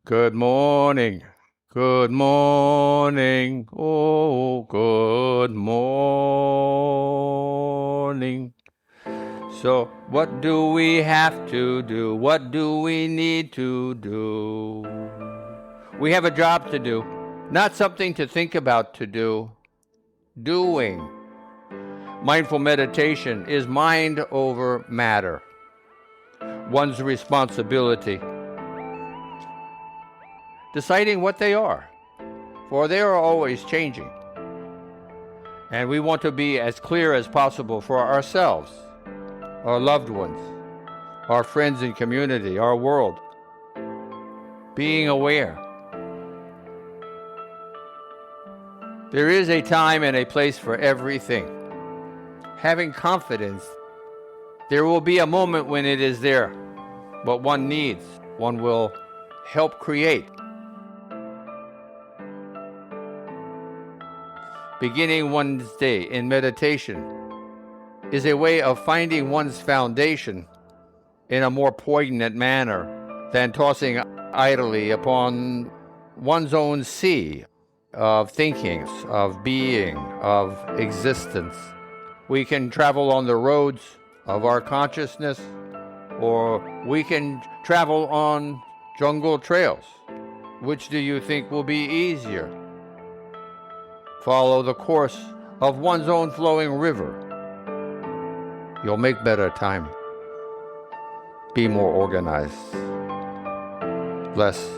Good morning. Good morning. Oh, good morning. So, what do we have to do? What do we need to do? We have a job to do, not something to think about to do. Doing. Mindful meditation is mind over matter, one's responsibility. Deciding what they are, for they are always changing. And we want to be as clear as possible for ourselves, our loved ones, our friends and community, our world. Being aware. There is a time and a place for everything. Having confidence, there will be a moment when it is there. What one needs, one will help create. Beginning one's day in meditation is a way of finding one's foundation in a more poignant manner than tossing idly upon one's own sea of thinking, of being, of existence. We can travel on the roads of our consciousness, or we can travel on jungle trails. Which do you think will be easier? Follow the course of one's own flowing river. You'll make better time. Be more organized. Less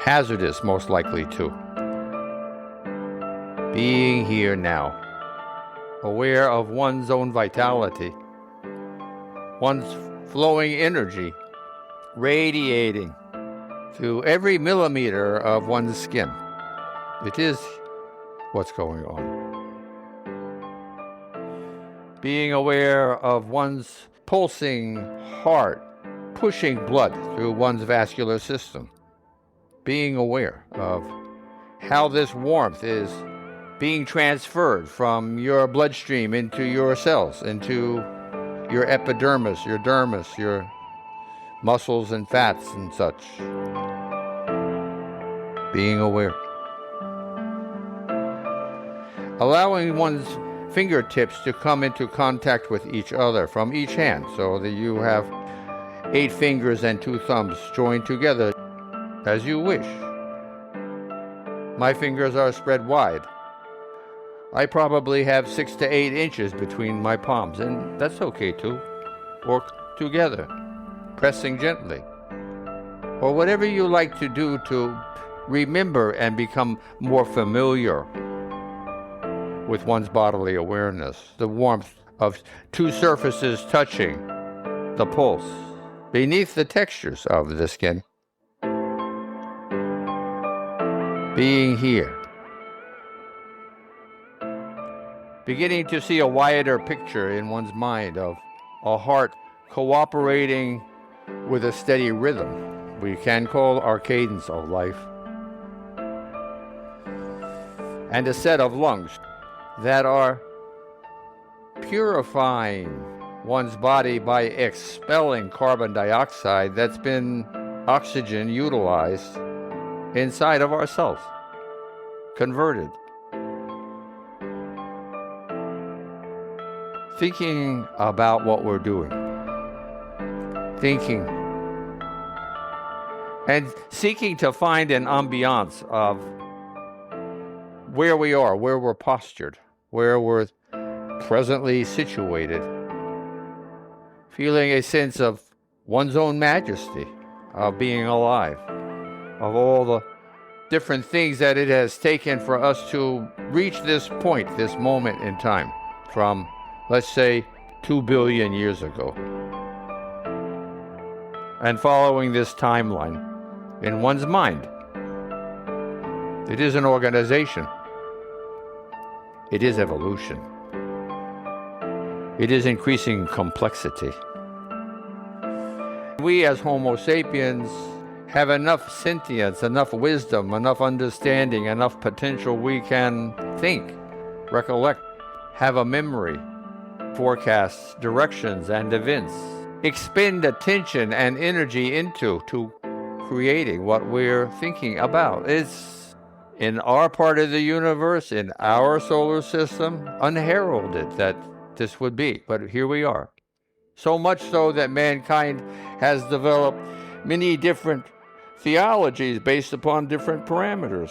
hazardous, most likely too. Being here now. Aware of one's own vitality. One's flowing energy. Radiating through every millimeter of one's skin. It is what's going on. Being aware of one's pulsing heart, pushing blood through one's vascular system. Being aware of how this warmth is being transferred from your bloodstream into your cells, into your epidermis, your dermis, your muscles and fats and such. Being aware. Allowing one's fingertips to come into contact with each other from each hand, so that you have 8 fingers and 2 thumbs joined together as you wish. My fingers are spread wide. I probably have 6 to 8 inches between my palms, and that's okay too. Or together, pressing gently. Or whatever you like to do to remember and become more familiar with one's bodily awareness, the warmth of 2 surfaces touching, the pulse, beneath the textures of the skin. Being here. Beginning to see a wider picture in one's mind of a heart cooperating with a steady rhythm we can call our cadence of life. And a set of lungs that are purifying one's body by expelling carbon dioxide that's been oxygen utilized inside of ourselves, converted. Thinking about what we're doing. Thinking. And seeking to find an ambiance of where we are, where we're postured, where we're presently situated. Feeling a sense of one's own majesty, of being alive, of all the different things that it has taken for us to reach this point, this moment in time, from, let's say, 2 billion years ago. And following this timeline in one's mind. It is an organization. It is evolution. It is increasing complexity. We as Homo sapiens have enough sentience, enough wisdom, enough understanding, enough potential. We can think, recollect, have a memory, forecasts, directions, and events. Expend attention and energy into to creating, what we're thinking about. It's in our part of the universe, in our solar system, unheralded that this would be. But here we are. So much so that mankind has developed many different theologies based upon different parameters,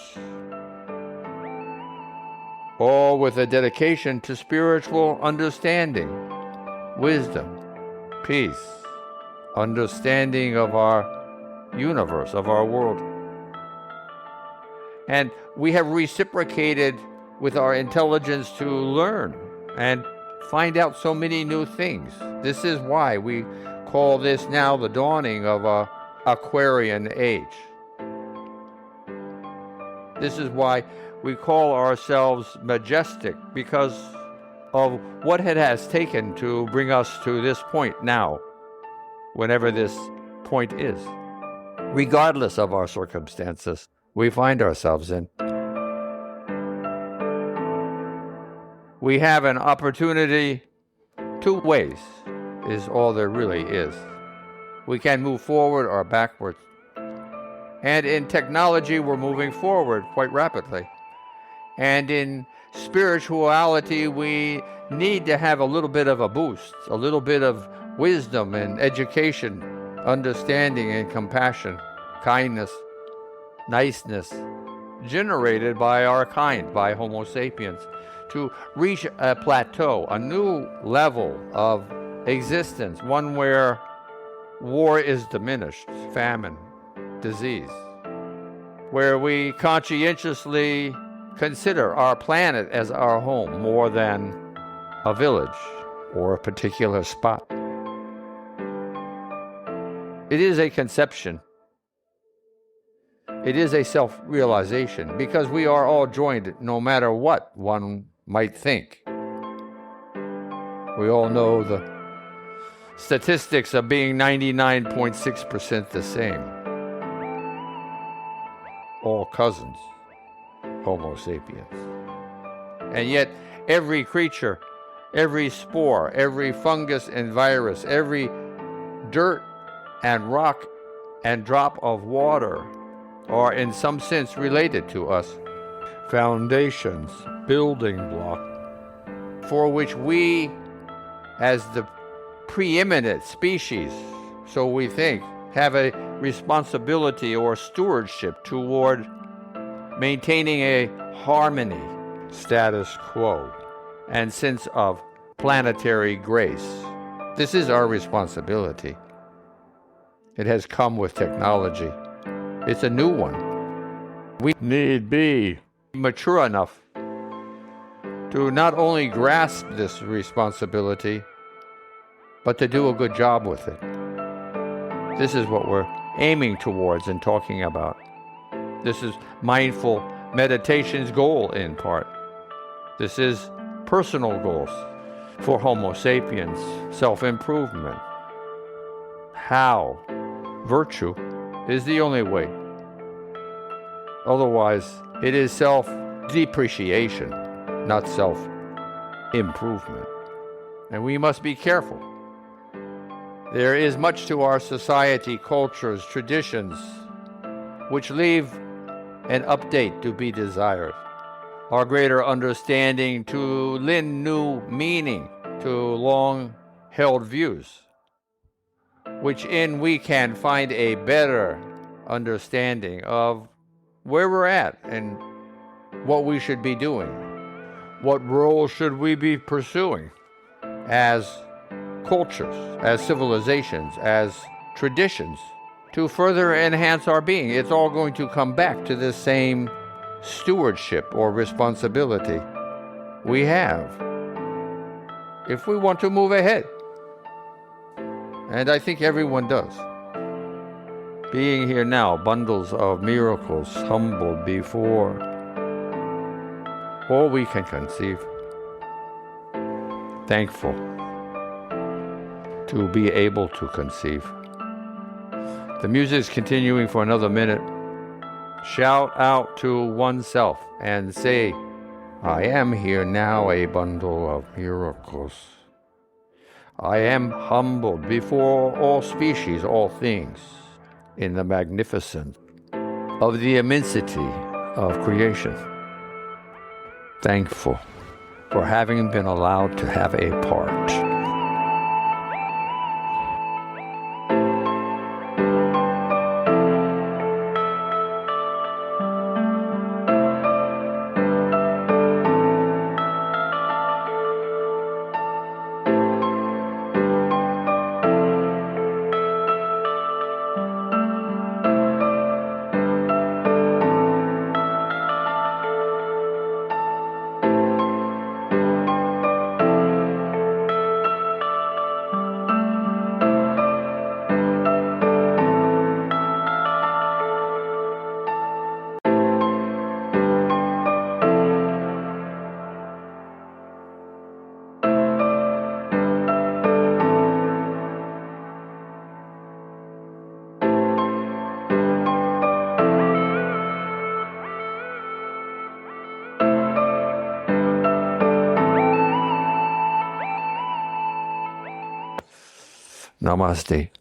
all with a dedication to spiritual understanding, wisdom, peace, understanding of our universe, of our world. And we have reciprocated with our intelligence to learn and find out so many new things. This is why we call this now the dawning of an Aquarian age. This is why we call ourselves majestic, because of what it has taken to bring us to this point now, whenever this point is, regardless of our circumstances we find ourselves in. We have an opportunity. Two ways is all there really is. We can move forward or backwards. And in technology, we're moving forward quite rapidly. And in spirituality, we need to have a little bit of a boost, a little bit of wisdom and education, understanding and compassion, kindness, niceness, generated by our kind, by Homo sapiens, to reach a plateau, a new level of existence, one where war is diminished, famine, disease, where we conscientiously consider our planet as our home more than a village or a particular spot. It is a conception. It is a self-realization, because we are all joined no matter what one might think. We all know the statistics of being 99.6% the same. All cousins, Homo sapiens. And yet, every creature, every spore, every fungus and virus, every dirt and rock and drop of water are in some sense related to us. Foundations, building block, for which we, as the preeminent species, so we think, have a responsibility or stewardship toward maintaining a harmony, status quo, and sense of planetary grace. This is our responsibility. It has come with technology. It's a new one. We need be mature enough to not only grasp this responsibility, but to do a good job with it. This is what we're aiming towards and talking about. This is mindful meditation's goal in part. This is personal goals for Homo sapiens, self-improvement. How? Virtue is the only way. Otherwise, it is self-depreciation, not self-improvement. And we must be careful. There is much to our society, cultures, traditions, which leave an update to be desired. Our greater understanding to lend new meaning to long-held views, which in we can find a better understanding of where we're at and what we should be doing. What role should we be pursuing as cultures, as civilizations, as traditions, to further enhance our being? It's all going to come back to this same stewardship or responsibility we have if we want to move ahead. And I think everyone does. Being here now, bundles of miracles humbled before all we can conceive. Thankful to be able to conceive. The music is continuing for another minute. Shout out to oneself and say, I am here now, a bundle of miracles. I am humbled before all species, all things, in the magnificence of the immensity of creation. Thankful for having been allowed to have a part. Namaste.